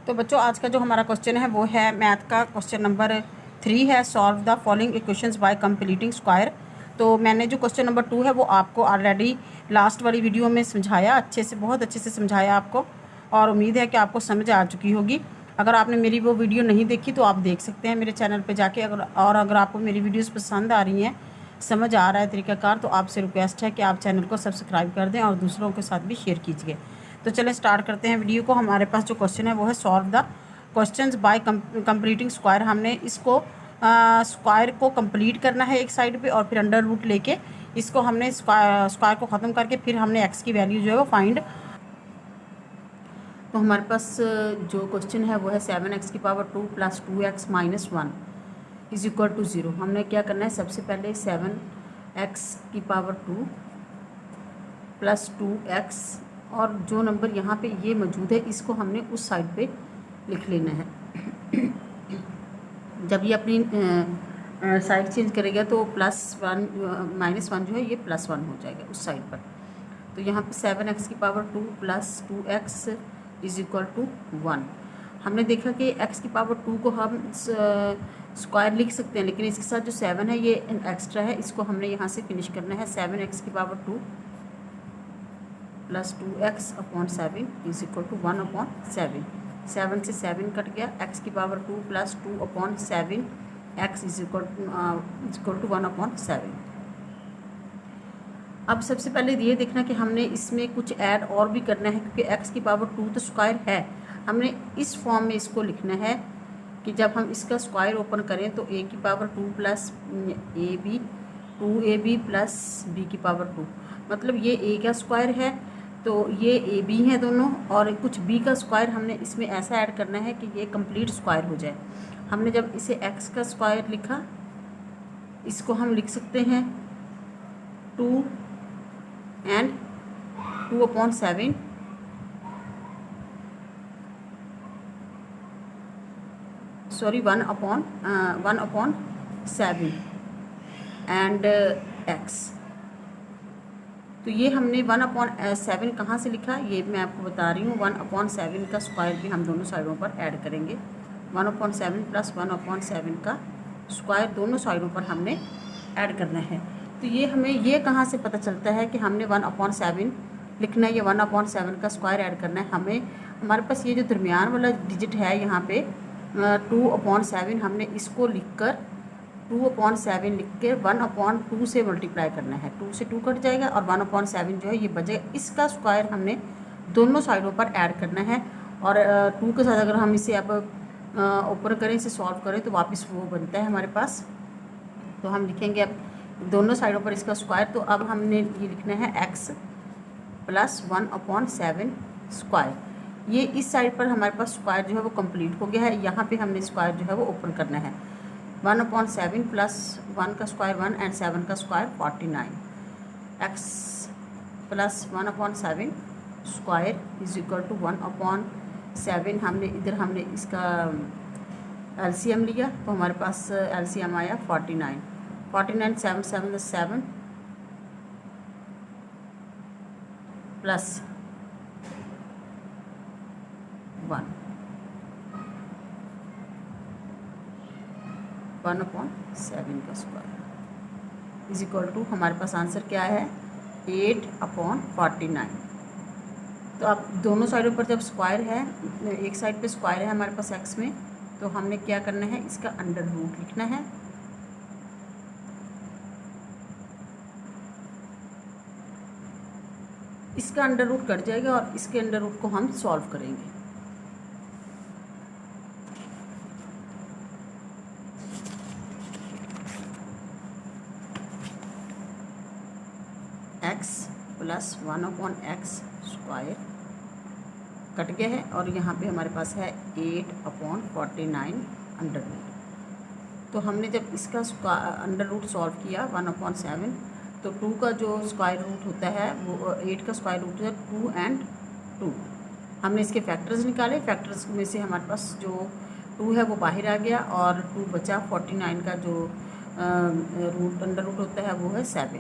तो बच्चों आज का जो हमारा क्वेश्चन है वो है मैथ का क्वेश्चन नंबर 3 है, solve the following equations bye completing square. तो मैंने जो क्वेश्चन नंबर 2 है वो आपको ऑलरेडी लास्ट वाली वीडियो में समझाया, अच्छे से, बहुत अच्छे से समझाया आपको, और उम्मीद है कि आपको समझ आ चुकी होगी। अगर आपने मेरी वो वीडियो नहीं देखी तो आप देख सकते हैं मेरे चैनल पर जाके। अगर आपको मेरी वीडियोज़ पसंद आ रही हैं, समझ आ रहा है तरीक़ाकार, तो आपसे रिक्वेस्ट है कि आप चैनल को सब्सक्राइब कर दें और दूसरों के साथ भी शेयर कीजिए। तो चलें स्टार्ट करते हैं वीडियो को। हमारे पास जो क्वेश्चन है वो है solve the questions by completing square. हमने इसको स्क्वायर को कंप्लीट करना है एक साइड पे, और फिर अंडर रूट लेके इसको हमने स्क्वायर को ख़त्म करके फिर हमने एक्स की वैल्यू जो है वो फाइंड। तो हमारे पास जो क्वेश्चन है वो है 7x की पावर 2 + 2x - 1 = 0। हमने क्या करना है, सबसे पहले 7x की पावर 2 + 2x, और जो नंबर यहाँ पे ये मौजूद है इसको हमने उस साइड पे लिख लेना है। जब ये अपनी साइड चेंज करेगा तो +1 -1 जो है ये +1 हो जाएगा उस साइड पर। तो यहाँ पे 7x की पावर 2 + 2x = 1। हमने देखा कि x की पावर 2 को हम स्क्वायर लिख सकते हैं, लेकिन इसके साथ जो 7 है ये एक्स्ट्रा है, इसको हमने यहाँ से फिनिश करना है। 7x की पावर 2 + 2x/7 = 1/7। 7 से 7 कट गया, x की पावर 2 + 2/7 x = 1/7। अब सबसे पहले ये देखना कि हमने इसमें कुछ ऐड और भी करना है, क्योंकि x की पावर 2 तो स्क्वायर है। हमने इस फॉर्म में इसको लिखना है कि जब हम इसका स्क्वायर ओपन करें तो a की पावर 2 + ab 2ab + b की पावर 2, मतलब ये a का स्क्वायर है तो ये ए बी हैं दोनों, और कुछ बी का स्क्वायर हमने इसमें ऐसा ऐड करना है कि ये कंप्लीट स्क्वायर हो जाए। हमने जब इसे एक्स का स्क्वायर लिखा, इसको हम लिख सकते हैं 2 and 2/7 सॉरी 1/7 एंड एक्स। तो ये हमने 1/7 कहाँ से लिखा, ये मैं आपको बता रही हूँ। 1/7 का स्क्वायर भी हम दोनों साइडों पर ऐड करेंगे। 1/7 + 1/7 का स्क्वायर दोनों साइडों पर हमने ऐड करना है। तो ये हमें ये कहाँ से पता चलता है कि हमने 1/7 लिखना है, ये 1/7 का स्क्वायर ऐड करना है हमें। हमारे पास ये जो दरमियान वाला डिजिट है यहाँ पे 2/7, हमने इसको लिख कर 2/7 लिख के 1/2 से मल्टीप्लाई करना है। 2 से 2 कट जाएगा और 1/7 जो है ये बचेगा। इसका स्क्वायर हमने दोनों साइडों पर ऐड करना है, और 2 के साथ अगर हम इसे अब ऊपर करें, इसे सॉल्व करें तो वापस वो बनता है हमारे पास। तो हम लिखेंगे अब दोनों साइडों पर इसका स्क्वायर। तो अब हमने ये लिखना है x + 1/7 स्क्वायर। ये इस साइड पर हमारे पास स्क्वायर जो है वो कंप्लीट हो गया है। यहाँ पे हमने स्क्वायर जो है वो ओपन करना है। 1/7 + 1 का स्क्वायर 1 एंड 7 का स्क्वायर 49। x + 1/7 square = 1/7। हमने इसका एलसीएम लिया तो हमारे पास एलसीएम आया 49। 49 7 7 7 + 1 1/7 का स्क्वायर = हमारे पास आंसर क्या है 8/49। तो अब दोनों साइडों पर जब स्क्वायर है, एक साइड पे स्क्वायर है हमारे पास x में, तो हमने क्या करना है, इसका अंडर रूट लिखना है। इसका अंडर रूट कट जाएगा और इसके अंडर रूट को हम सॉल्व करेंगे। x + 1/x स्क्वायर कट गया है, और यहाँ पे हमारे पास है 8/49 अंडर रूट। तो हमने जब इसका अंडर रूट सॉल्व किया 1/7, तो 2 का जो स्क्वायर रूट होता है वो 8 का स्क्वायर रूट है 2 and 2। हमने इसके फैक्टर्स निकाले, फैक्टर्स में से हमारे पास जो 2 है वो बाहर आ गया और 2 बचा। 49 का जो अंडर रूट होता है वो है 7,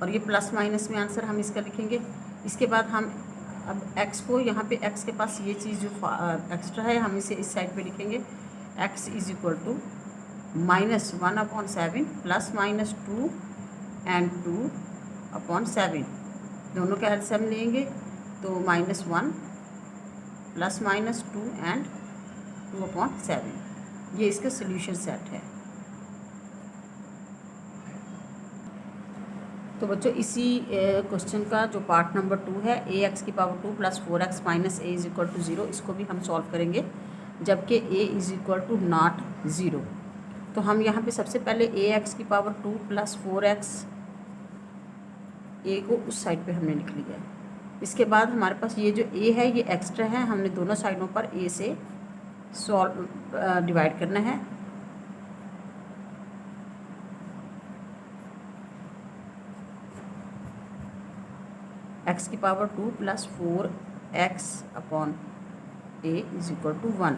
और ये प्लस माइनस में आंसर हम इसका लिखेंगे। इसके बाद हम अब x को यहाँ पे x के पास ये चीज़ जो एक्स्ट्रा है हम इसे इस साइड पे लिखेंगे। x is equal to -1/7 ±2 and 2/7, दोनों का एलसीएम लेंगे तो -1 ±2 एंड 2/7, ये इसका सोल्यूशन सेट है। तो बच्चों इसी क्वेश्चन का जो पार्ट नंबर 2 है, ax की power 2 + 4x - a is equal to 0, इसको भी हम सॉल्व करेंगे जबकि a is equal to not 0। तो हम यहाँ पे सबसे पहले ax की पावर 2 + 4x, a को उस साइड पे हमने लिख लिया है। इसके बाद हमारे पास ये जो a है ये एक्स्ट्रा है, हमने दोनों साइडों पर a से डिवाइड करना है। x की power 2 + 4x/a is equal to 1।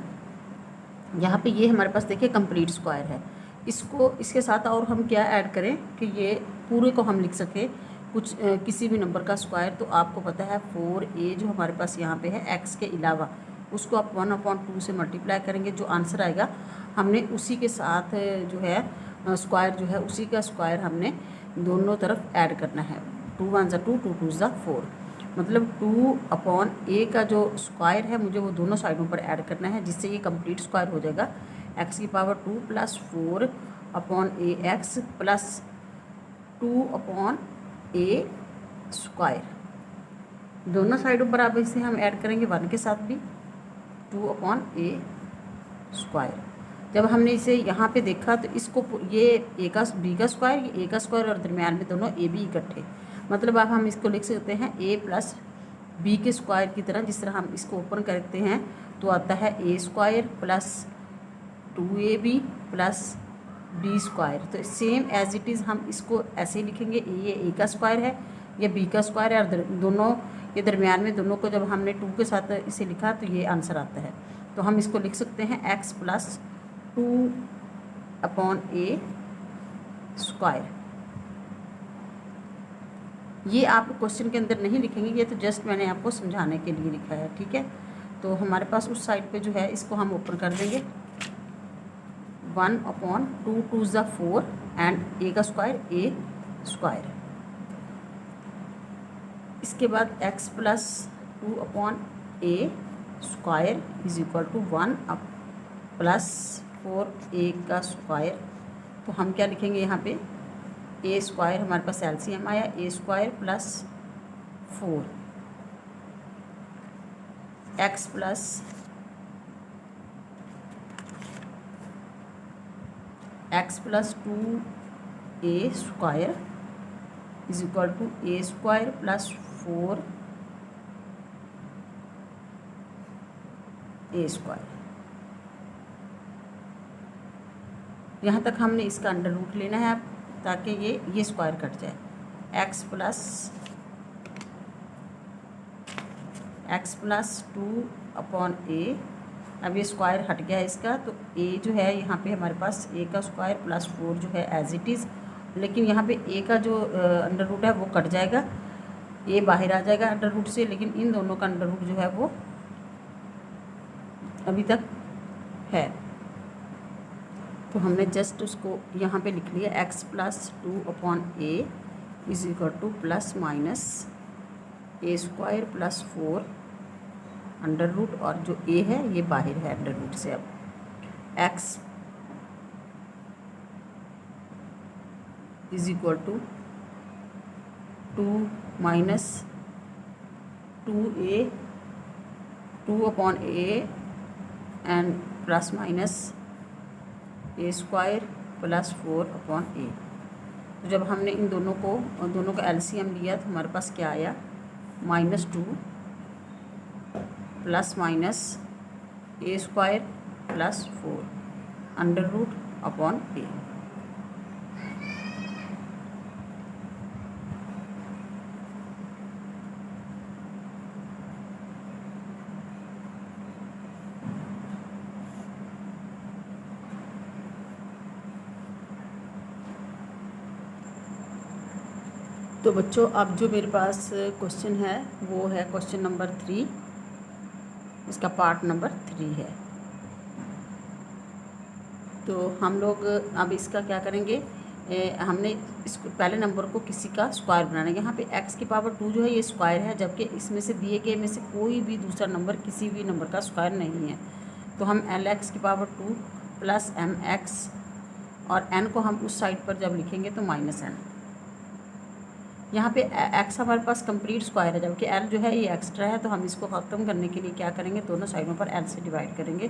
यहाँ पे ये हमारे पास देखिए कंप्लीट स्क्वायर है। इसको इसके साथ और हम क्या ऐड करें कि ये पूरे को हम लिख सकें कुछ किसी भी नंबर का स्क्वायर। तो आपको पता है 4a जो हमारे पास यहाँ पे है x के अलावा, उसको आप 1/2 से मल्टीप्लाई करेंगे, जो आंसर आएगा हमने उसी के साथ जो है स्क्वायर जो है उसी का स्क्वायर हमने दोनों तरफ ऐड करना है। 2 1 = 2, 2 2 = 4, मतलब 2/a का जो स्क्वायर है मुझे वो दोनों साइडों पर ऐड करना है, जिससे ये कंप्लीट स्क्वायर हो जाएगा। x की पावर 2 + 4/ax + 2/a स्क्वायर, दोनों साइडों पर आप इसे हम ऐड करेंगे 1 के साथ भी, 2/a स्क्वायर। जब हमने इसे यहाँ पे देखा तो इसको ये a का b का स्क्वायर, ये a का स्क्वायर और दरमियान में दोनों a b इकट्ठे, मतलब अब हम इसको लिख सकते हैं a + b के स्क्वायर की तरह। जिस तरह हम इसको ओपन करते हैं तो आता है a² + 2ab + b स्क्वायर। तो सेम एज इट इज़ हम इसको ऐसे ही लिखेंगे, ये a का स्क्वायर है, ये b का स्क्वायर है, और दोनों ये दरमियान में दोनों को जब हमने 2 के साथ इसे लिखा तो ये आंसर आता है। तो हम इसको लिख सकते हैं x + 2/a स्क्वायर। ये आप क्वेश्चन के अंदर नहीं लिखेंगे, ये तो जस्ट मैंने आपको समझाने के लिए लिखा है, ठीक है। तो हमारे पास उस साइड पे जो है इसको हम ओपन कर देंगे, 1/2 2 = 4 एंड a का स्क्वायर a स्क्वायर। इसके बाद x + 2/a square is equal to 1 + 4a का स्क्वायर। तो हम क्या लिखेंगे यहाँ पे, a स्क्वायर हमारे पास एलसीएम आया, a² + 4 x + x + 2a square is equal to a² + 4a square. यहाँ तक हमने इसका अंडर रूट लेना है ताकि ये स्क्वायर कट जाए। x + 2/a, अब ये स्क्वायर हट गया है इसका, तो a जो है यहाँ पे हमारे पास a का स्क्वायर + 4 जो है एज इट इज़, लेकिन यहाँ पे a का जो अंडर रूट है वो कट जाएगा, a बाहर आ जाएगा अंडर रूट से, लेकिन इन दोनों का अंडर रूट जो है वो अभी तक है। तो हमने जस्ट उसको यहाँ पे लिख लिया, x + 2/a is equal to ± a² + 4 under root, और जो a है ये बाहर है अंडर रूट से। अब x is equal to 2 - 2a 2/a and ± a² + 4/a। तो जब हमने इन दोनों का एलसीएम लिया तो हमारे पास क्या आया, -2 ± a² + 4 under root upon a। तो तो बच्चों अब जो मेरे पास क्वेश्चन है वो है क्वेश्चन नंबर 3, इसका पार्ट नंबर 3 है। तो हम लोग अब इसका क्या करेंगे, हमने इसको पहले नंबर को किसी का स्क्वायर बनाना है। यहाँ पे x की पावर 2 जो है ये स्क्वायर है, जबकि इसमें से दिए गए में से कोई भी दूसरा नंबर किसी भी नंबर का स्क्वायर नहीं है। तो हम lx की पावर 2 प्लस mx और n को हम उस साइड पर जब लिखेंगे तो माइनस n। यहाँ पे x हमारे पास कंप्लीट स्क्वायर है, जबकि l जो है ये एक्स्ट्रा है। तो हम इसको ख़त्म करने के लिए क्या करेंगे, दोनों साइडों पर l से डिवाइड करेंगे।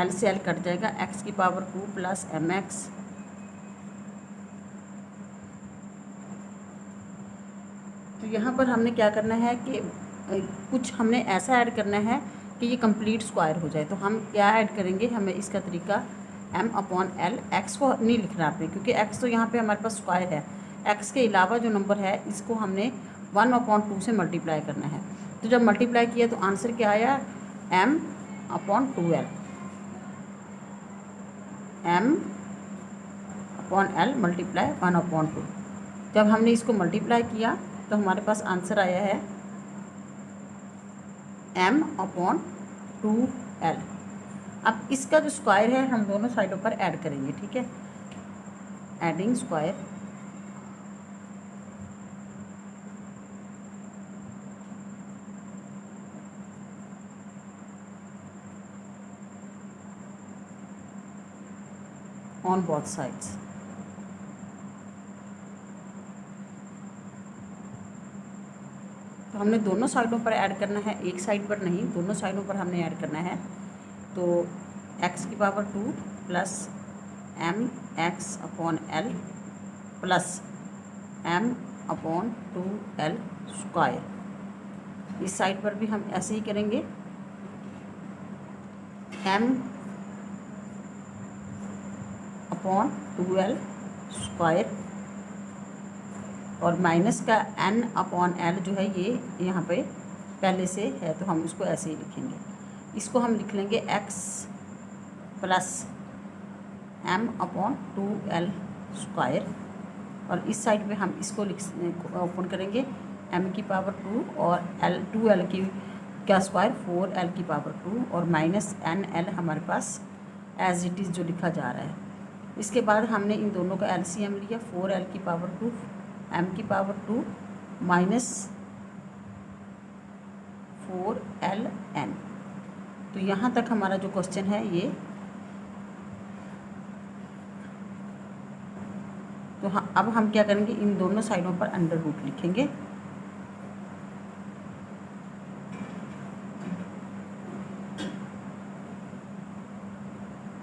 l से l कट जाएगा, x की पावर 2 प्लस mx तो यहाँ पर हमने क्या करना है कि कुछ हमने ऐसा ऐड करना है कि ये कंप्लीट स्क्वायर हो जाए। तो हम क्या ऐड करेंगे, हमें इसका तरीका m/l, x को नहीं लिखना आपने क्योंकि x तो यहाँ पे हमारे पास स्क्वायर है। x के अलावा जो नंबर है इसको हमने 1/2 से मल्टीप्लाई करना है। तो जब मल्टीप्लाई किया तो आंसर क्या आया, m/2l, m/l मल्टीप्लाई 1/2। जब हमने इसको मल्टीप्लाई किया तो हमारे पास आंसर आया है m/2l। अब इसका जो स्क्वायर है हम दोनों साइडों पर ऐड करेंगे, ठीक है। Adding square on both sides. तो हमने दोनों साइडों पर ऐड करना है, एक साइड पर नहीं, दोनों साइडों पर हमने ऐड करना है। तो x की power 2 plus mx/l plus m/2l square. इस साइड पर भी हम ऐसे ही करेंगे, m/2l स्क्वायर और माइनस का n/l जो है ये यहाँ पे पहले से है तो हम इसको ऐसे ही लिखेंगे। इसको हम लिख लेंगे x प्लस m/2l स्क्वायर और इस साइड पे हम इसको ओपन करेंगे m की पावर 2 और 2l की क्या स्क्वायर 4l की पावर 2 और माइनस nl हमारे पास एज इट इज़ जो लिखा जा रहा है। इसके बाद हमने इन दोनों का LCM लिया, 4l की पावर 2 m की पावर 2 माइनस 4ln। तो यहाँ तक हमारा जो क्वेश्चन है ये। तो अब हम क्या करेंगे, इन दोनों साइडों पर अंडर रूट लिखेंगे।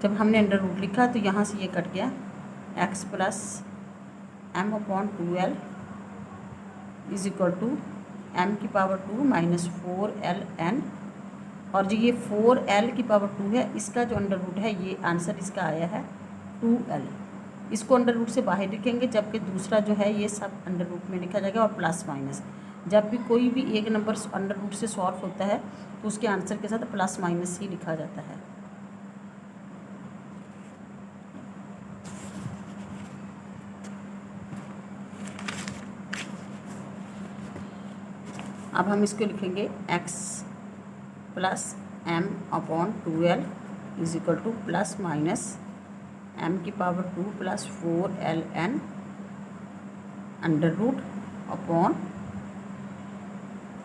जब हमने अंडर रूट लिखा तो यहाँ से ये कट गया, x plus m/2l is equal to m की पावर 2 माइनस 4ln। और जो ये 4l की पावर 2 है इसका जो अंडर रूट है ये आंसर इसका आया है 2l। इसको अंडर रूट से बाहर लिखेंगे, जबकि दूसरा जो है ये सब अंडर रूट में लिखा जाएगा और प्लस माइनस। जब भी कोई भी एक नंबर अंडर रूट से सॉल्व होता है तो उसके आंसर के साथ प्लस माइनस ही लिखा जाता है। अब हम इसको लिखेंगे x plus m/2l is equal to plus minus m की power 2 plus 4ln under root upon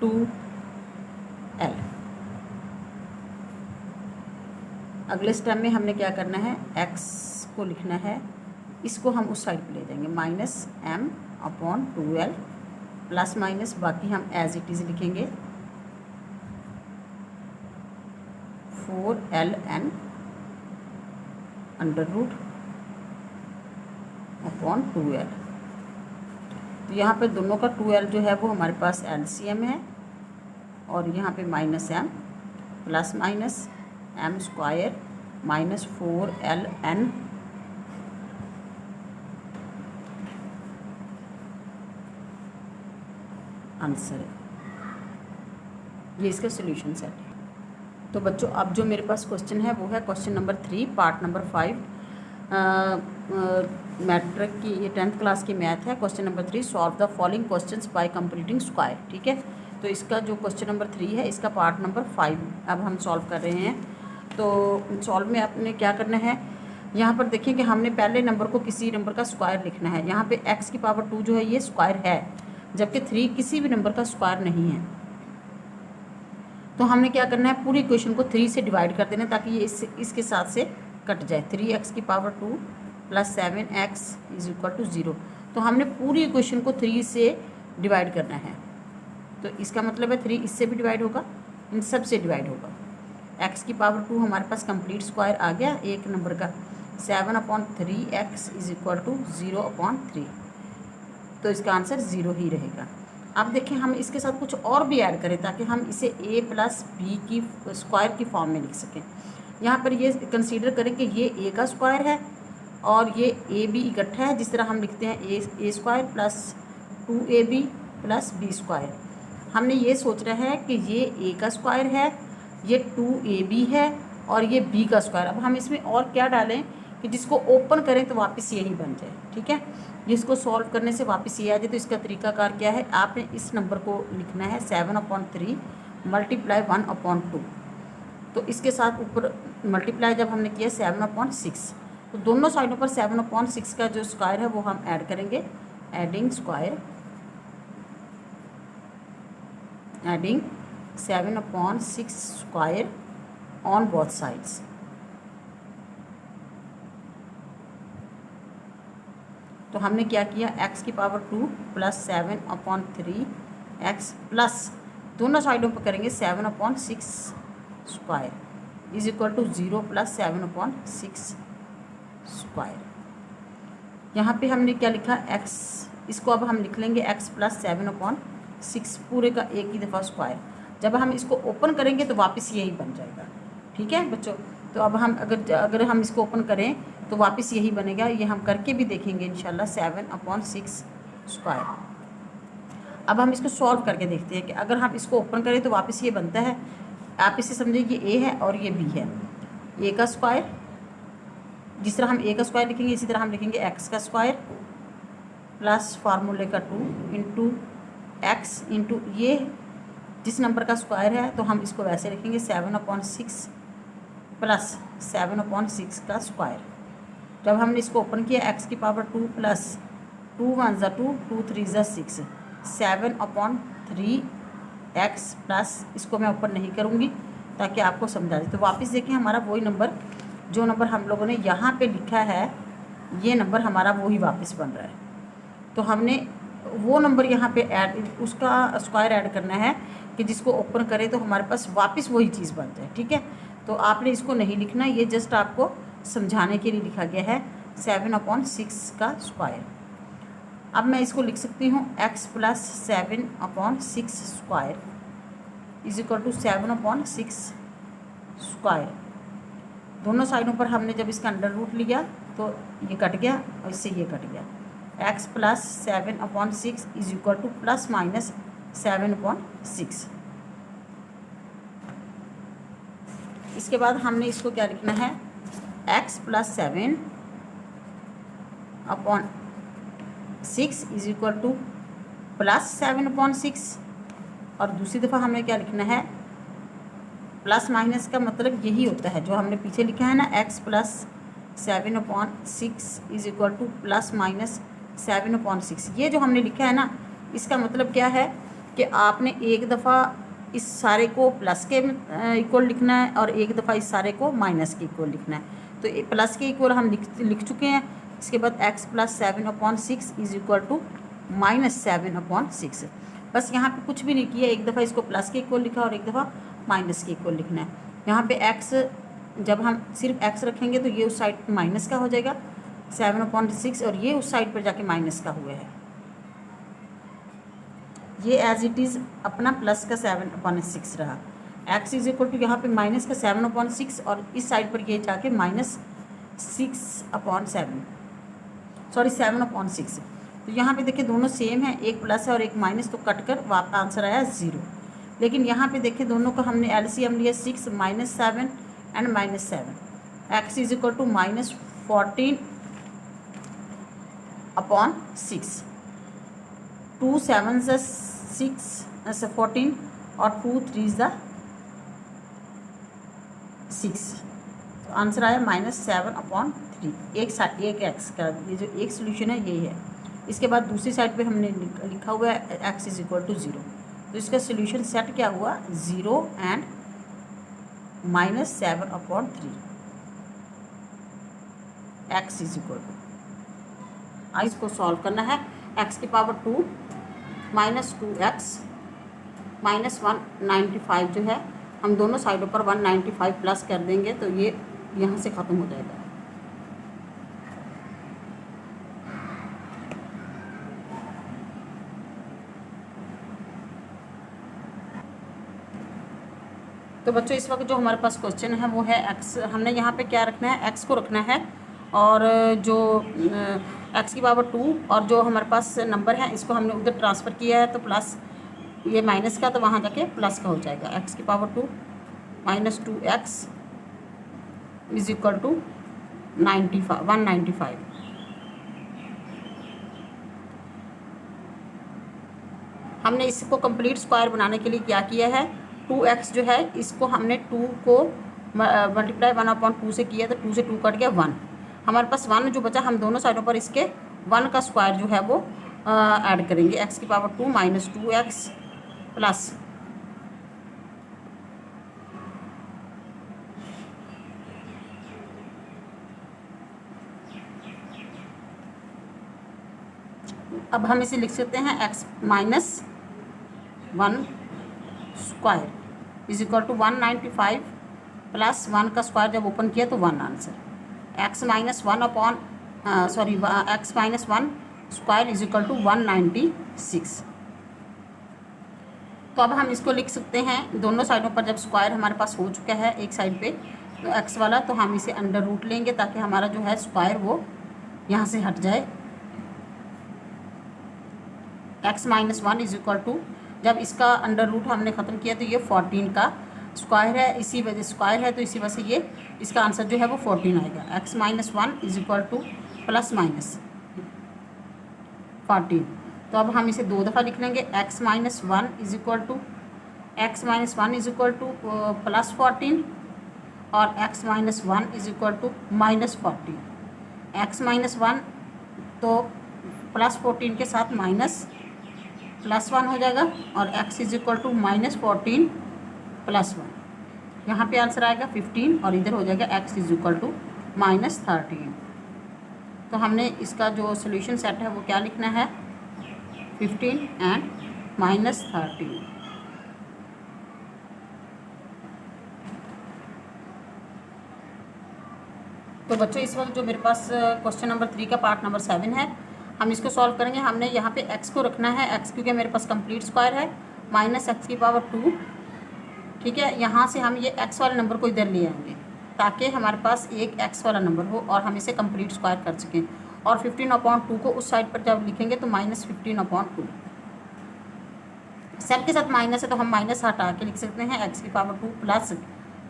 2l। अगले स्टेप में हमने क्या करना है, x को लिखना है, इसको हम उस साइड पे ले जाएंगे, माइनस m/2l प्लस माइनस बाकी हम एज इट इज़ लिखेंगे 4ln under root upon 2l। तो यहाँ पे दोनों का 2l जो है वो हमारे पास LCM है और यहाँ पे minus m plus minus m square minus 4ln answer है। ये इसका सॉल्यूशन सेट है। तो बच्चों अब जो मेरे पास क्वेश्चन है वो है question number 3 part number 5 matric की ये 10th क्लास की मैथ है। Question number 3, solve the following questions by completing square. ठीक है, तो इसका जो क्वेश्चन नंबर 3 है इसका पार्ट नंबर 5 अब हम सॉल्व कर रहे हैं। तो सॉल्व में आपने क्या करना है, यहाँ पर देखिए कि हमने पहले नंबर को किसी नंबर का स्क्वायर लिखना है। यहाँ पे x की पावर 2 जो है ये स्क्वायर है, जबकि 3 किसी भी नंबर का स्क्वायर नहीं है। तो हमने क्या करना है, पूरी इक्वेशन को 3 से डिवाइड कर देना ताकि ये इसके साथ से कट जाए। 3x की power 2 plus 7x is equal to 0। तो हमने पूरी इक्वेशन को 3 से डिवाइड करना है। तो इसका मतलब है 3 इससे भी डिवाइड होगा, इन सब से डिवाइड होगा। x की पावर 2 हमारे पास कंप्लीट स्क्वायर आ गया एक नंबर का। 7/3x is equal to 0/3। तो इसका आंसर 0 ही रहेगा। अब देखें हम इसके साथ कुछ और भी ऐड करें ताकि हम इसे a प्लस बी की स्क्वायर की फॉर्म में लिख सकें। यहाँ पर ये कंसीडर करें कि ये a का स्क्वायर है और ये ए बी इकट्ठा है, जिस तरह हम लिखते हैं A square plus 2ab plus B square. हमने ये सोच रहा है कि ये a का स्क्वायर है, ये 2ab है और ये b का स्क्वायर। अब हम इसमें और क्या डालें कि जिसको ओपन करें तो वापस यही बन जाए। ठीक है, जिसको सॉल्व करने से वापस ये आ जाए। तो इसका तरीकाकार क्या है, आपने इस नंबर को लिखना है 7/3 मल्टीप्लाई 1/2। तो इसके साथ ऊपर मल्टीप्लाई जब हमने किया 7/6, तो दोनों साइडों पर 7/6 का जो स्क्वायर है वो हम ऐड करेंगे। Adding 7/6 square on both sides. तो हमने क्या किया, x की पावर 2 प्लस 7/3x प्लस दोनों साइडों पर करेंगे 7/6 square is equal to 0 plus 7/6 square. यहाँ पे हमने क्या लिखा, x, इसको अब हम लिख लेंगे x प्लस 7/6 पूरे का एक ही दफ़ा स्क्वायर। जब हम इसको ओपन करेंगे तो वापस यही बन जाएगा। ठीक है बच्चों, तो अब हम अगर हम इसको ओपन करें तो वापस यही बनेगा। ये हम करके भी देखेंगे इंशाल्लाह 7/6 स्क्वायर। अब हम इसको सॉल्व करके देखते हैं कि अगर हम इसको ओपन करें तो वापस ये बनता है। आप इसे समझिए कि a है और ये b है। a का स्क्वायर, जिस तरह हम a का स्क्वायर लिखेंगे इसी तरह हम लिखेंगे x का स्क्वायर प्लस फार्मूले का 2 इंटू एक्स इंटू ये जिस नंबर का स्क्वायर है तो हम इसको वैसे लिखेंगे 7/6 प्लस 7/6 का स्क्वायर। जब हमने इसको ओपन किया x की पावर 2 प्लस 2 1 ज़ा 2 2 3 ज़ा 6 7/3x प्लस, इसको मैं ऊपर नहीं करूँगी ताकि आपको समझा दे। तो वापस देखें हमारा वही नंबर, जो नंबर हम लोगों ने यहाँ पे लिखा है ये नंबर हमारा वही वापस बन रहा है। तो हमने वो नंबर यहाँ पे ऐड, उसका स्क्वायर ऐड करना है कि जिसको ओपन करें तो हमारे पास वापस वही चीज़ बन जाए। ठीक है, तो आपने इसको नहीं लिखना, ये जस्ट आपको समझाने के लिए लिखा गया है 7/6 का स्क्वायर। अब मैं इसको लिख सकती हूँ x plus 7/6 square is equal to 7/6 square. दोनों साइडों पर हमने जब इसका अंडर रूट लिया तो ये कट गया और इससे ये कट गया। x plus 7/6 is equal to plus minus 7/6। इसके बाद हमने इसको क्या लिखना है, x plus 7/6 is equal to plus 7/6। और दूसरी दफ़ा हमें क्या लिखना है, प्लस माइनस का मतलब यही होता है जो हमने पीछे लिखा है ना, x plus 7/6 is equal to plus minus 7/6। ये जो हमने लिखा है ना, इसका मतलब क्या है कि आपने एक दफ़ा इस सारे को प्लस के इक्वल लिखना है और एक दफ़ा इस सारे को माइनस के इक्वल लिखना है। तो प्लस के इक्वल हम लिख चुके हैं। इसके बाद x plus 7/6 is equal to minus 7/6। बस यहाँ पे कुछ भी नहीं किया, एक दफ़ा इसको प्लस के इक्वल लिखा और एक दफ़ा माइनस के इक्वल लिखना है। यहाँ पे x, जब हम सिर्फ x रखेंगे तो ये उस साइड माइनस का हो जाएगा 7/6 और ये उस साइड पर जाके माइनस का हुआ है। ये एज इट इज़ अपना प्लस का 7/6 रहा। x इज इक्वल टू यहाँ पे माइनस का 7/6 और इस साइड पर ये जाके माइनस 7/6। तो यहाँ पे देखिए दोनों सेम है, एक प्लस है और एक माइनस, तो कट कर आंसर आया 0। लेकिन यहाँ पे देखिए दोनों का हमने LCM लिया 6 -7 and -7। x is equal to -4 14/6, 2 7 ज़ 6 ऐसे 14 और 2 3 ज़ 6। तो आंसर आया -7/3। एक एक्स का ये जो एक सोल्यूशन है यही है। इसके बाद दूसरी साइड पे हमने लिखा हुआ है x = 0। तो इसका सोल्यूशन सेट क्या हुआ 0 एंड -7/3 x = इसको सॉल्व करना है। x की पावर 2 -2x -195 जो है हम दोनों साइडों पर 195 प्लस कर देंगे तो ये यहाँ से ख़त्म हो जाएगा। तो बच्चों इस वक्त जो हमारे पास क्वेश्चन है वो है x, हमने यहाँ पे क्या रखना है x को रखना है और जो x की पावर 2 और जो हमारे पास नंबर है इसको हमने उधर ट्रांसफ़र किया है तो प्लस ये माइनस का तो वहाँ जाके प्लस का हो जाएगा। x की पावर 2 -2x = 195। हमने इसको कंप्लीट स्क्वायर बनाने के लिए क्या किया है 2x जो है इसको हमने 2 को मल्टीप्लाई 1/2 से किया तो 2 से 2 कट गया 1। हमारे पास 1 जो बचा हम दोनों साइडों पर इसके 1 का स्क्वायर जो है वो ऐड करेंगे। x की पावर 2 -2x प्लस अब हम इसे लिख सकते हैं x - 1 स्क्वायर = 195 प्लस 1 का स्क्वायर जब ओपन किया तो 1 आंसर। x - 1 square = 196। तो अब हम इसको लिख सकते हैं दोनों साइडों पर जब स्क्वायर हमारे पास हो चुका है एक साइड पे तो x वाला तो हम इसे अंडर रूट लेंगे ताकि हमारा जो है स्क्वायर वो यहाँ से हट जाए। x - 1 = जब इसका अंडर रूट हमने ख़त्म किया तो ये 14 का स्क्वायर है, इसी वजह स्क्वायर है तो इसी वजह से ये इसका आंसर जो है वो 14 आएगा। x - 1 = ±14। तो अब हम इसे 2 दफ़ा लिख लेंगे। x - 1 = +14 और x - 1 = -14। x - 1 तो +14 के साथ +1 हो जाएगा और x = -14 + 1। यहाँ पे आंसर आएगा 15 और इधर हो जाएगा x = -13। तो हमने इसका जो सोल्यूशन सेट है वो क्या लिखना है 15 एंड -13। तो बच्चों इस वक्त जो मेरे पास क्वेश्चन नंबर 3 का पार्ट नंबर 7 है हम इसको सॉल्व करेंगे। हमने यहाँ पे x को रखना है, x क्योंकि मेरे पास कंप्लीट स्क्वायर है -x की पावर 2। ठीक है, यहाँ से हम ये x वाले नंबर को इधर ले आएंगे ताकि हमारे पास एक x वाला नंबर हो और हम इसे कंप्लीट स्क्वायर कर सकें। और 15/2 को उस साइड पर जब लिखेंगे तो -15/2 सेट के साथ माइनस है तो हम माइनस हटा के लिख सकते हैं x की पावर 2 प्लस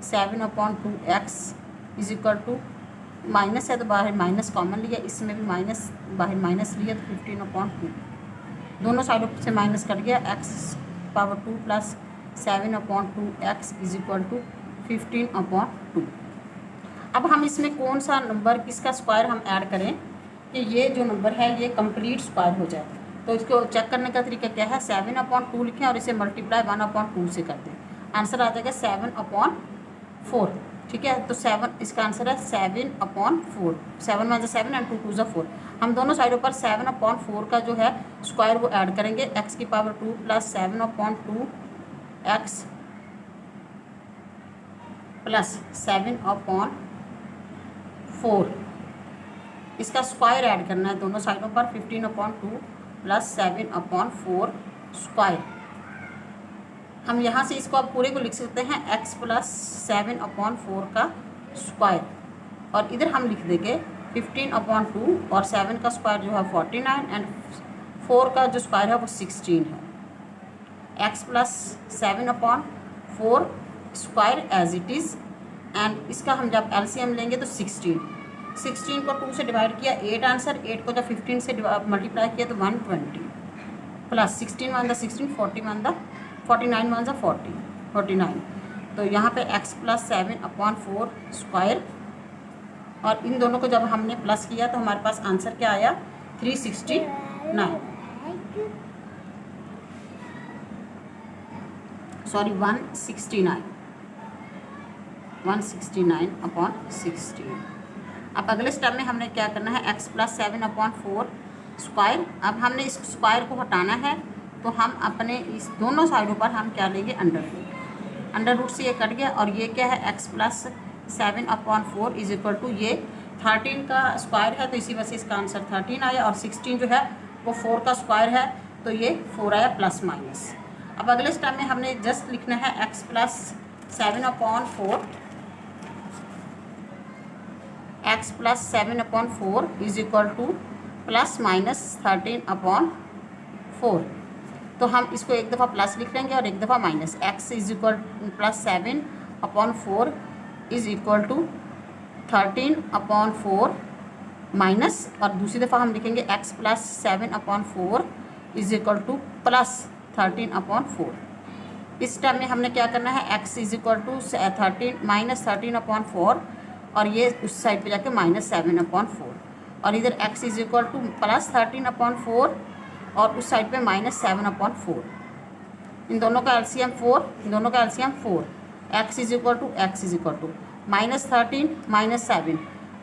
7/2x = माइनस है तो बाहर माइनस कॉमन लिया, इसमें भी माइनस बाहर माइनस लिया तो 15/2 दोनों साइडों से माइनस कट गया। x power 2 plus 7/2x = 15/2। अब हम इसमें कौन सा नंबर किसका स्क्वायर हम ऐड करें कि ये जो नंबर है ये कंप्लीट स्क्वायर हो जाए। तो इसको चेक करने का तरीका क्या है 7/2 लिखें और इसे मल्टीप्लाई 1/2 से कर दें, आंसर आ जाएगा 7/4। ठीक है, तो 7 इसका आंसर है 7/4। 7 × 7 एंड 2 × 4। हम दोनों साइडों पर 7/4 का जो है स्क्वायर वो ऐड करेंगे। x की पावर 2 प्लस 7/2x प्लस 7/4 इसका स्क्वायर ऐड करना है दोनों साइडों पर 15/2 प्लस 7/4 स्क्वायर। हम यहाँ से इसको अब पूरे को लिख सकते हैं x प्लस 7/4 का स्क्वायर और इधर हम लिख देंगे 15/2 और 7 का स्क्वायर जो है 49 एंड 4 का जो स्क्वायर है वो 16 है। x plus 7/4 square as it is and इसका हम जब एलसीएम लेंगे तो 16 16 को 2 से डिवाइड किया 8 आंसर, 8 को जब 15 से मल्टीप्लाई किया तो 120 plus 16 one the 16, 40 one the 49 one the 40, 49। तो यहाँ पे x प्लस 7/4 स्क्वायर, और इन दोनों को जब हमने प्लस किया तो हमारे पास आंसर क्या आया 369, सॉरी 169/16। अब अगले स्टेप में हमने क्या करना है, x प्लस 7/4 स्क्वायर। अब हमने इस स्क्वायर को हटाना है तो हम अपने इस दोनों साइडों पर हम क्या लेंगे, अंडर रूट से ये कट गया, और ये क्या है x plus 7/4 is equal to ये 13 का स्क्वायर है तो इसी वजह से इसका आंसर 13 आया, और 16 जो है वो 4 का स्क्वायर है तो ये 4 आया प्लस माइनस। अब अगले स्टेप में हमने जस्ट लिखना है x plus 7/4, x plus 7/4 is equal to plus minus 13/4। तो हम इसको एक दफ़ा प्लस लिख लेंगे और एक दफ़ा minus. x is equal plus 7/4 is equal to 13/4 minus, और दूसरी दफ़ा हम लिखेंगे x plus 7/4 is equal to plus 13/4। इस टाइम में हमने क्या करना है, x इज इक्वल टू 13/4 और ये उस साइड पे जाके माइनस 7/4, और इधर x is equal to plus 13/4 और उस साइड पे माइनस 7/4। इन दोनों का एलसीएम 4, इन दोनों का LCM 4। x is equal to minus 13 minus 7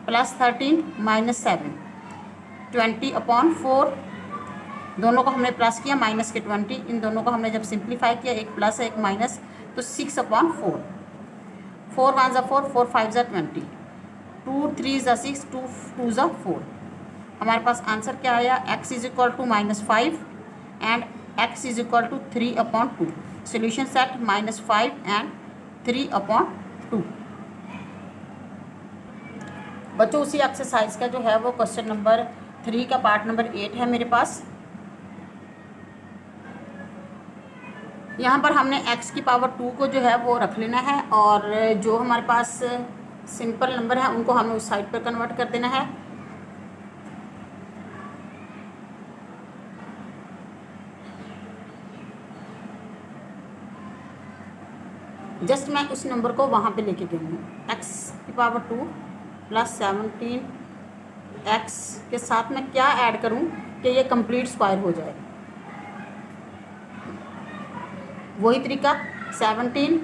plus 13 minus 7, 20/4। दोनों को हमने प्लस किया, माइनस के 20, इन दोनों को हमने जब सिंप्लीफाई किया, एक प्लस है एक माइनस, तो 6/4। 4 1 ज़ा 4, 4 5 ज़ा 20, 2 3 ज़ा 6, 2 2 ज़ा 4। हमारे पास आंसर क्या आया, x is equal to -5 and x is equal to 3/2। Solution set -5 and 3/2। बच्चों उसी एक्सरसाइज का जो है वो क्वेश्चन नंबर 3 का पार्ट नंबर 8 है मेरे पास। यहाँ पर हमने x की पावर 2 को जो है वो रख लेना है, और जो हमारे पास सिंपल नंबर है उनको हमें उस साइड पर कन्वर्ट कर देना है। जस्ट मैं उस नंबर को वहाँ पे लेके गई हूँ। x की पावर 2 प्लस 17 x के साथ मैं क्या ऐड करूँ कि ये कंप्लीट स्क्वायर हो जाए। वही तरीका 17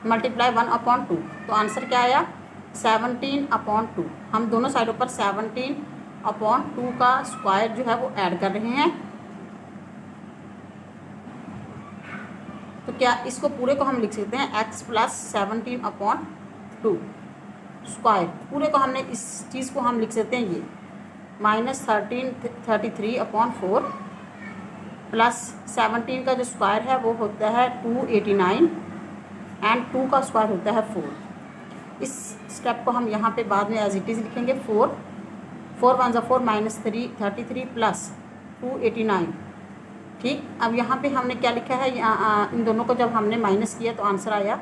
मल्टीप्लाई 1/2, तो आंसर क्या आया 17/2। हम दोनों साइडों पर 17/2 का स्क्वायर जो है वो ऐड कर रहे हैं। तो क्या इसको पूरे को हम लिख सकते हैं x प्लस 17/2 स्क्वायर। पूरे को हमने इस चीज़ को हम लिख सकते हैं ये -33/4 प्लस 17 का जो स्क्वायर है वो होता है 289 एंड 2 का स्क्वायर होता है 4। इस स्टेप को हम यहाँ पे बाद में एज इट इज़ लिखेंगे 4 1 ज़ा 4 -33 प्लस 289। ठीक, अब यहाँ पे हमने क्या लिखा है, इन दोनों को जब हमने माइनस किया तो आंसर आया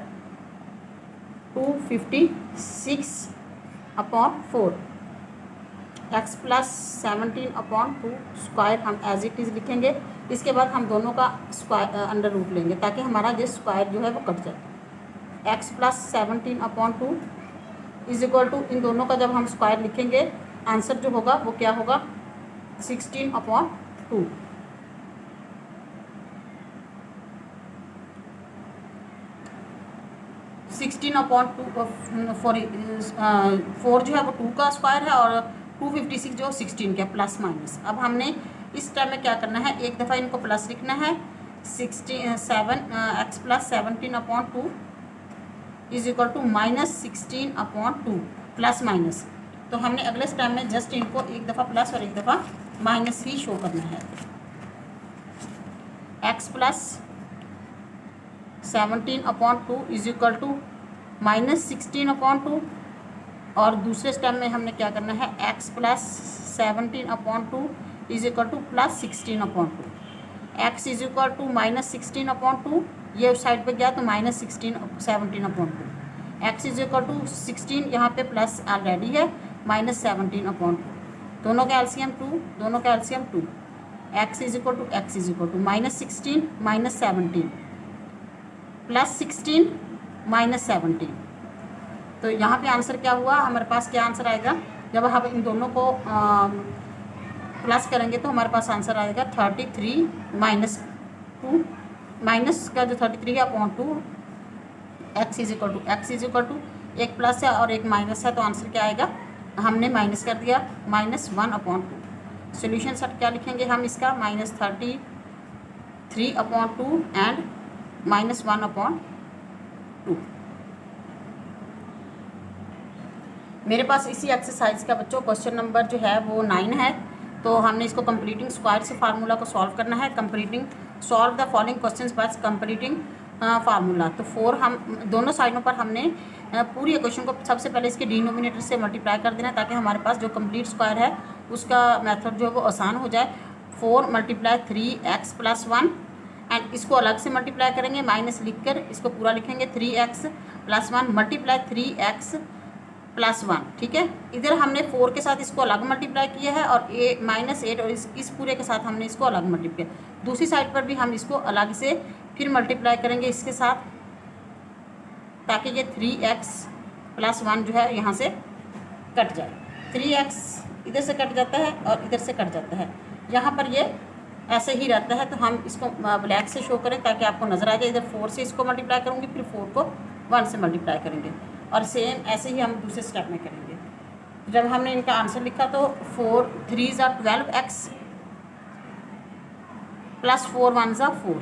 256/4। x प्लस 17/2 स्क्वायर हम एज इट इज़ लिखेंगे। इसके बाद हम दोनों का स्क्वायर अंडर रूट लेंगे ताकि हमारा जो स्क्वायर जो है वो कट जाए। x plus 17/2 is equal to, इन दोनों का जब हम स्क्वायर लिखेंगे आंसर जो होगा वो क्या होगा 16/2। फोर जो है वो 2 का स्क्वायर है और 256 जो 16 का प्लस माइनस। अब हमने इस टाइम में क्या करना है, एक दफ़ा इनको प्लस लिखना है। 7x plus 17/2 is equal to -16/2 plus minus. तो हमने अगले स्टेप में जस्ट इनको एक दफ़ा प्लस और एक दफ़ा माइनस ही शो करना है। x plus 17/2 is equal to -16/2, और दूसरे स्टेप में हमने क्या करना है, x plus 17/2 is equal to plus 16/2। x is equal to -16/2, ये उस साइड पे गया तो -17/2। x इज इक्वल टू 16, यहाँ पे प्लस ऑलरेडी है -17/2, दोनों का एलसीएम 2, दोनों का LCM 2, x is equal to -16 -17 +16 -17। तो यहाँ पे आंसर क्या हुआ, हमारे पास क्या आंसर आएगा, जब हम इन दोनों को प्लस करेंगे तो हमारे पास आंसर आएगा 33 -2, माइनस का जो 33 है upon 2, x is equal to एक प्लस है और एक माइनस है, तो आंसर क्या आएगा, हमने माइनस कर दिया -1/2। सोल्यूशन सेट क्या लिखेंगे हम इसका, -33/2 एंड -1/2। मेरे पास इसी एक्सरसाइज का बच्चों क्वेश्चन नंबर जो है वो 9 है। तो हमने इसको कंप्लीटिंग स्क्वायर से फार्मूला को सॉल्व करना है। Solve the following questions by completing formula. तो 4 हम दोनों साइडों पर हमने पूरी इक्वेशन को सबसे पहले इसके डिनोमिनेटर से मल्टीप्लाई कर देना, ताकि हमारे पास जो कंप्लीट स्क्वायर है उसका मेथड जो है वो आसान हो जाए। 4 × 3x + 1 एंड इसको अलग से मल्टीप्लाई करेंगे, माइनस लिखकर इसको पूरा लिखेंगे 3x + 1 मल्टीप्लाई 3x + 1। ठीक है, इधर हमने 4 के साथ इसको अलग मल्टीप्लाई किया है और -8 और इस पूरे के साथ हमने इसको अलग मल्टीप्लाई किया। दूसरी साइड पर भी हम इसको अलग से फिर मल्टीप्लाई करेंगे इसके साथ, ताकि ये 3x + 1 जो है यहाँ से कट जाए। 3x इधर से कट जाता है और इधर से कट जाता है, यहाँ पर ये ऐसे ही रहता है। तो हम इसको ब्लैक से शो करें ताकि आपको नज़र आ जाए। इधर 4 से इसको मल्टीप्लाई करूँगी, फिर 4 को 1 से मल्टीप्लाई करेंगे और सेम ऐसे ही हम दूसरे स्टेप में करेंगे। जब हमने इनका आंसर लिखा तो 4 3 = 12x + 4 1 = 4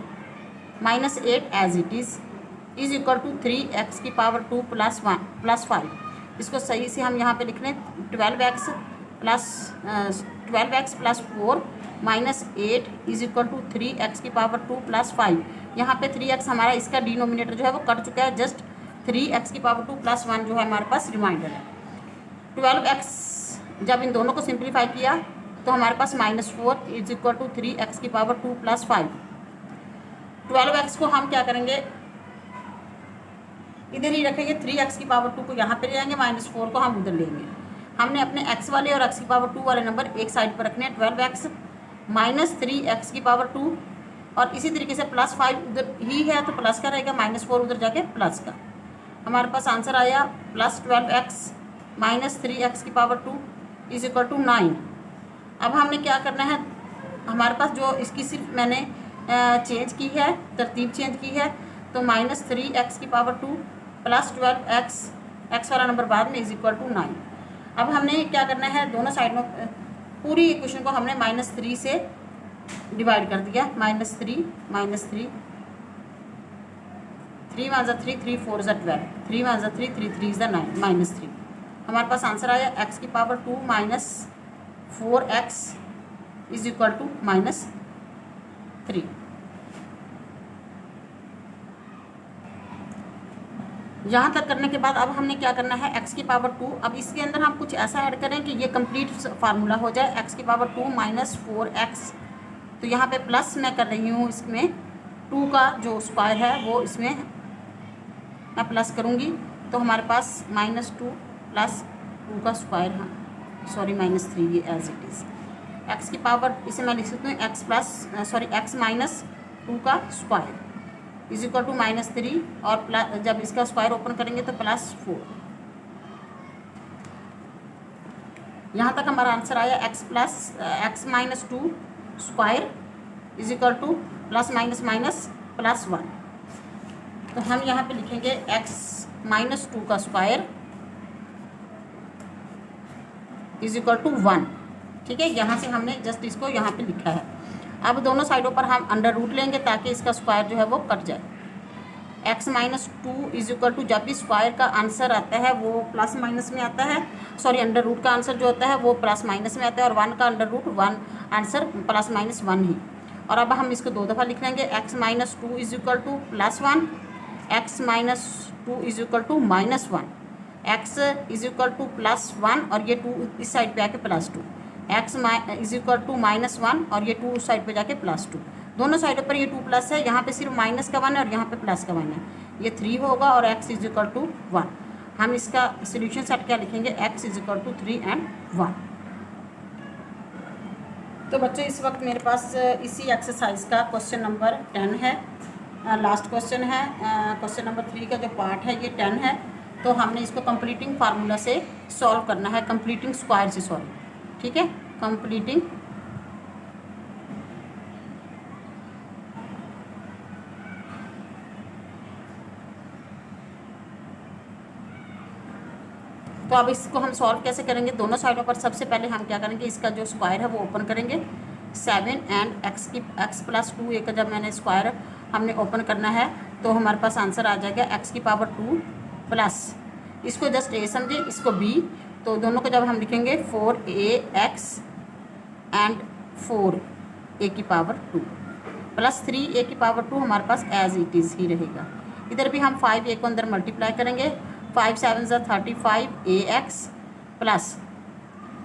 -8 as it is equal to 3x की पावर 2 + 1 + 5। इसको सही से हम यहाँ पे लिख रहे हैं 12x + 4 -8 is equal to 3x की पावर 2 + 5। यहाँ पे 3x हमारा इसका डिनोमिनेटर जो है वो कट चुका है, जस्ट 3x की पावर 2 + 1 जो है हमारे पास रिमाइंडर है। 12x जब इन दोनों को सिंप्लीफाई किया तो हमारे पास -4 इज इक्वल टू 3x की पावर 2 + 5। 12x को हम क्या करेंगे, इधर ही रखेंगे, 3x की पावर 2 को यहाँ पे ले जाएंगे, -4 को हम उधर लेंगे। हमने अपने x वाले और x की पावर 2 वाले नंबर एक साइड पर रखने हैं। 12x -3x की पावर 2 और इसी तरीके से +5 उधर ही है तो प्लस का रहेगा, -4 उधर जाके प्लस का। हमारे पास आंसर आया +12x -3x की पावर 2 इज इक्वल टू 9। अब हमने क्या करना है, हमारे पास जो इसकी सिर्फ मैंने चेंज की है, तरतीब चेंज की है, तो -3x की पावर 2 + 12x, x वाला नंबर बाद में इज इक्वल टू 9। अब हमने क्या करना है, दोनों साइडों पूरी इक्वेशन को हमने -3 से डिवाइड कर दिया। -3 -3 3 1 = 3 3 4 = 12 3 1 = 3 3 3 = 9 -3। हमारे पास आंसर आया x की power 2 -4x is equal to -3। यहाँ तक करने के बाद अब हमने क्या करना है, x की पावर 2, अब इसके अंदर हम कुछ ऐसा ऐड करें कि ये कंप्लीट फार्मूला हो जाए। x की पावर 2 -4x, तो यहाँ पे प्लस मैं कर रही हूँ, इसमें 2 का जो स्क्वायर है वो इसमें मैं प्लस करूँगी, तो हमारे पास -2 + 2 का स्क्वायर, हाँ सॉरी -3 ये एज इट इज़। x की पावर इसे मैं लिख सकती हूँ x -2 का स्क्वायर इज इक्वल टू -3 और प्लस, जब इसका स्क्वायर ओपन करेंगे तो +4। यहाँ तक हमारा आंसर आया x -2 square is equal to +-1। तो हम यहाँ पे लिखेंगे x -2 का स्क्वायर इज इक्वल टू 1। ठीक है, यहाँ से हमने जस्ट इसको यहाँ पे लिखा है। अब दोनों साइडों पर हम अंडर रूट लेंगे ताकि इसका स्क्वायर जो है वो कट जाए। x -2 इज इक्वल टू, जब भी स्क्वायर का आंसर आता है वो प्लस माइनस में आता है, सॉरी अंडर रूट का आंसर जो होता है वो प्लस माइनस में आता है, और 1 का अंडर रूट 1 आंसर +-1 ही। और अब हम इसको 2 दफ़ा लिख लेंगे, x -2 is equal to +1, x -2 is equal to -1, x is equal to +1 और ये 2 इस साइड पे आके +2, x इज इक्वल टू -1 और ये 2 उस साइड पे जाके +2। दोनों साइडों पर ये 2 प्लस है, यहाँ पे सिर्फ माइनस का 1 है और यहाँ पे प्लस का 1 है, ये 3 होगा और x इज इक्वल टू 1। हम इसका सोल्यूशन सेट क्या लिखेंगे, x is equal to 3 and 1। तो बच्चों इस वक्त मेरे पास इसी एक्सरसाइज का क्वेश्चन नंबर 10 है, लास्ट क्वेश्चन है। क्वेश्चन नंबर 3 का जो पार्ट है ये 10 है। तो हमने इसको कंप्लीटिंग फार्मूला से सॉल्व करना है, कंप्लीटिंग स्क्वायर से सॉल्व, ठीक है, कंप्लीटिंग तो अब इसको हम सॉल्व कैसे करेंगे, दोनों साइडों पर सबसे पहले हम क्या करेंगे, इसका जो स्क्वायर है वो ओपन करेंगे। 7 एंड x प्लस 2 का जब मैंने स्क्वायर हमने ओपन करना है तो हमारे पास आंसर आ जाएगा x की पावर 2 प्लस, इसको जस्ट a समझे, इसको b, तो दोनों को जब हम लिखेंगे 4ax एंड 4a की पावर 2 प्लस 3a की पावर 2 हमारे पास एज इट इज़ ही रहेगा। इधर भी हम 5a को अंदर मल्टीप्लाई करेंगे, 5 7 35ax प्लस,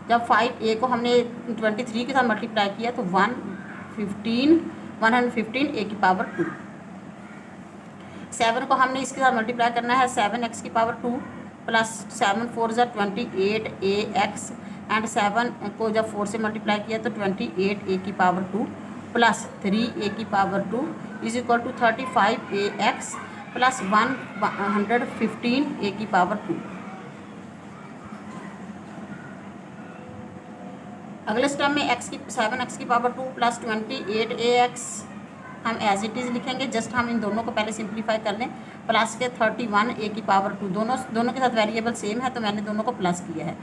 जब 5a को हमने 23 के साथ मल्टीप्लाई किया तो 115a की पावर 2। 7 को हमने इसके साथ मल्टीप्लाई करना है, 7x की पावर 2 प्लस 7 4 28ax एंड 7 को जब 4 से मल्टीप्लाई किया तो 28a की पावर 2 प्लस 3a की power 2 is equal to 35ax plus 115a की पावर 2। अगले स्टेप में 7x की पावर 2 प्लस 28ax हम एज इट इज़ लिखेंगे, जस्ट हम इन दोनों को पहले सिंप्लीफाई कर लें, प्लस के 31a की पावर 2, दोनों के साथ वेरिएबल सेम है तो मैंने दोनों को प्लस किया है।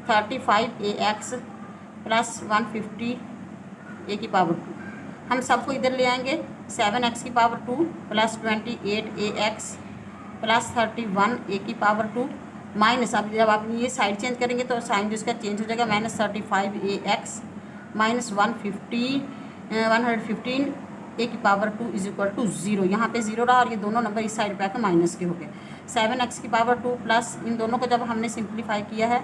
35ax प्लस 150a की पावर 2, हम सबको इधर ले आएंगे, 7x की power 2 plus 28ax plus 31a की पावर 2 माइनस, अब जब आप ये साइड चेंज करेंगे तो साइन जो इसका चेंज हो जाएगा, माइनस 35ax माइनस 115a की पावर 2 इज इक्वल टू 0। यहाँ पे 0 रहा और ये दोनों नंबर इस साइड पे आकर माइनस के हो गए। 7x की पावर 2 प्लस, इन दोनों को जब हमने सिंप्लीफाई किया है,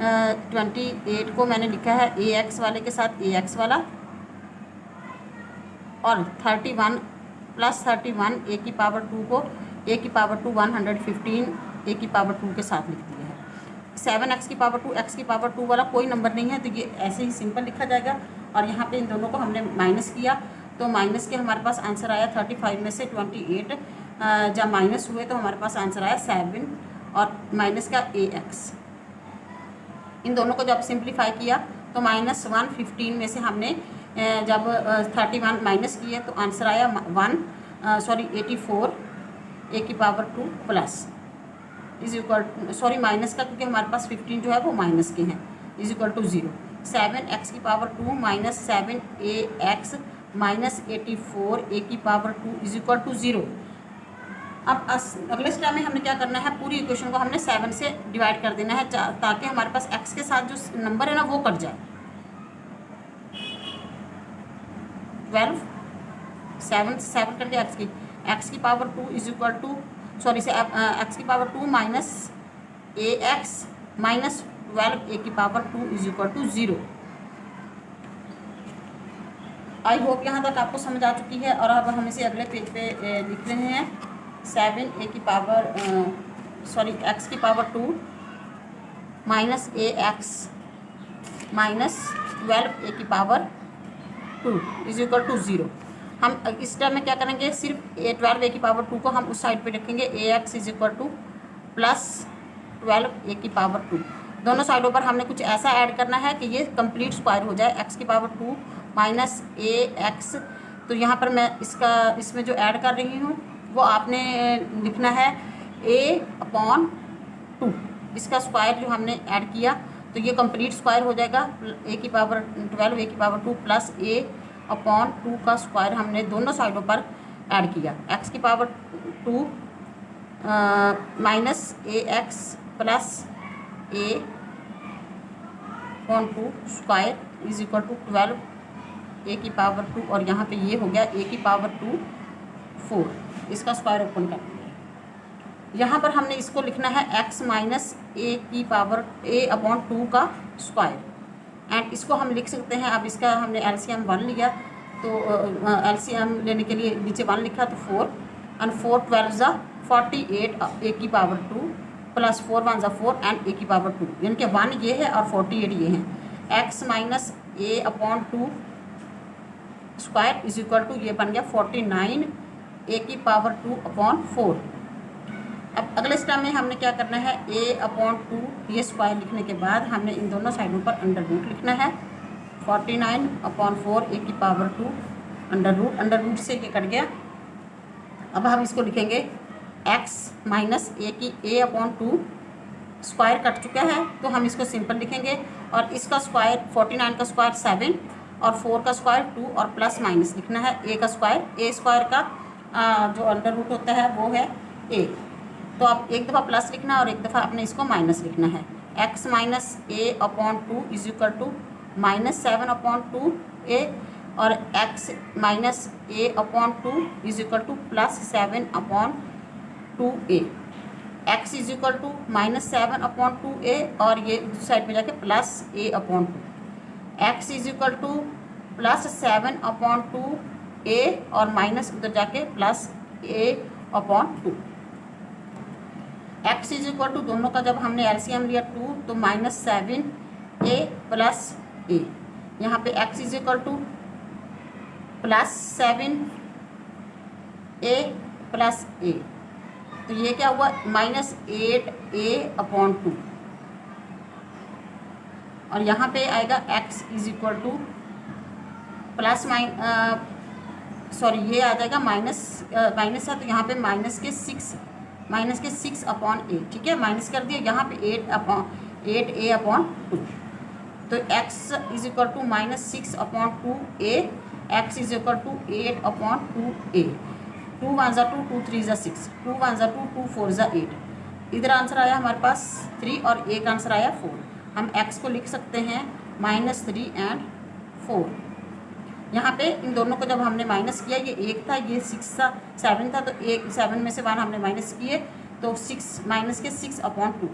28 को मैंने लिखा है ax वाले के साथ ax वाला, और 31 प्लस 31a की पावर 2 को a की पावर 2 115a की पावर 2 के साथ लिख दिया है। 7x की पावर 2 x की पावर 2 वाला कोई नंबर नहीं है तो ये ऐसे ही सिंपल लिखा जाएगा, और यहाँ पे इन दोनों को हमने माइनस किया तो माइनस के हमारे पास आंसर आया 35 में से 28 जब माइनस हुए तो हमारे पास आंसर आया 7 और माइनस का ax। इन दोनों को जब सिंप्लीफाई किया तो माइनस 115 में से हमने जब 31 माइनस किए तो आंसर आया 84a की power 2 plus is equal sorry minus का, क्योंकि हमारे पास 15 जो है वो माइनस के हैं, इज इक्वल टू 0। 7x की power 2 minus 7ax minus 84a की पावर 2 इज इक्वल टू 0। अब अगले स्टेप में हमने क्या करना है, पूरी इक्वेशन को हमने 7 से डिवाइड कर देना है ताकि हमारे पास x के साथ जो नंबर है ना वो कट जाए। 12 7 से 7 कर दिया, x की power 2 is equal to sorry से x की power 2 minus ax minus 12a की power 2 is equal to 0। I hope यहाँ तक आपको समझ आ चुकी है। और अब हम इसे अगले पेज पे लिख रहे हैं, 7a की पावर सॉरी x की power 2 minus ax minus 12a की पावर 2 इज इक्वल टू 0। हम इस टर्म में क्या करेंगे, सिर्फ 12a की पावर 2 को हम उस साइड पे रखेंगे, ax is equal to plus 12a की पावर 2। दोनों साइडों पर हमने कुछ ऐसा ऐड करना है कि ये कंप्लीट स्क्वायर हो जाए, x की पावर 2 माइनस ax। तो यहाँ पर मैं इसमें जो ऐड कर रही हूँ वो आपने लिखना है a/2, इसका स्क्वायर जो हमने ऐड किया तो ये कंप्लीट स्क्वायर हो जाएगा, a की पावर 12a की पावर 2 प्लस a/2 का स्क्वायर हमने दोनों साइडों पर ऐड किया। x की power 2 minus ax plus a/2 square is equal to 12a की पावर 2, और यहाँ पे ये हो गया a की पावर 2 4, इसका स्क्वायर ओपन कर दिया। यहाँ पर हमने इसको लिखना है x माइनस a की पावर a/2 का स्क्वायर, एंड इसको हम लिख सकते हैं। अब इसका हमने एलसीएम 1 लिया तो एलसीएम लेने के लिए नीचे 1 लिखा तो 4 एंड 4 12 48 a की पावर 2 प्लस 4 वन ज़ा 4 एंड ए की पावर 2, यानी कि 1 ये है और 48 ये हैं। X minus a upon 2 square is equal to ये बन गया 49 ए की पावर 2 अपॉन 4। अब अगले स्टेप में हमने क्या करना है, ए अपॉन 2 ये स्क्वायर लिखने के बाद हमने इन दोनों साइडों पर अंडर रूट लिखना है। 49 अपॉन 4 ए की पावर 2 अंडर रूट से ये कट गया। अब हम इसको लिखेंगे x माइनस ए की ए अपॉन 2 स्क्वायर कट चुका है तो हम इसको सिंपल लिखेंगे, और इसका स्क्वायर 49 का स्क्वायर 7 और 4 का स्क्वायर 2 और प्लस माइनस लिखना है ए का स्क्वायर। ए स्क्वायर का जो अंडर रूट होता है वो है ए, तो अब एक दफ़ा प्लस लिखना है और एक दफ़ा अपने इसको माइनस लिखना है। x minus a upon 2 is equal to minus 7 upon 2 a, और x minus a upon 2 is equal to plus 7 upon 2 a. x is equal to minus 7 upon 2 a, और ये दूसरी साइड पे जाके plus a upon 2। x is equal to plus 7 upon 2 a और minus उधर जाके plus a upon 2। x is equal to दोनों का जब हमने एलसीएम लिया 2 तो माइनस 7 ए प्लस ए, यहाँ पे x is equal to plus 7 A plus A, तो ये क्या हुआ माइनस 8 ए अपॉन 2, और यहाँ पे आएगा x is equal to plus ये आ जाएगा माइनस है, तो यहाँ पे माइनस के 6 अपॉन ए, ठीक है, माइनस कर दिया। यहाँ पे 8 ए अपॉन 2, तो x is equal to minus 6 upon 2 a, x is equal to 8 upon 2 a. 2 one ज़ा 2, 2 3 ज़ा 6, 2 वन ज़ा 2, 2 4 ज़ा 8। इधर आंसर आया हमारे पास 3 और एक आंसर आया 4। हम x को लिख सकते हैं -3 एंड 4। यहाँ पे इन दोनों को जब हमने माइनस किया, ये 1 था, ये 6 था, 7 था, तो 7 में से 1 हमने माइनस किए तो 6 माइनस के 6 अपॉन 2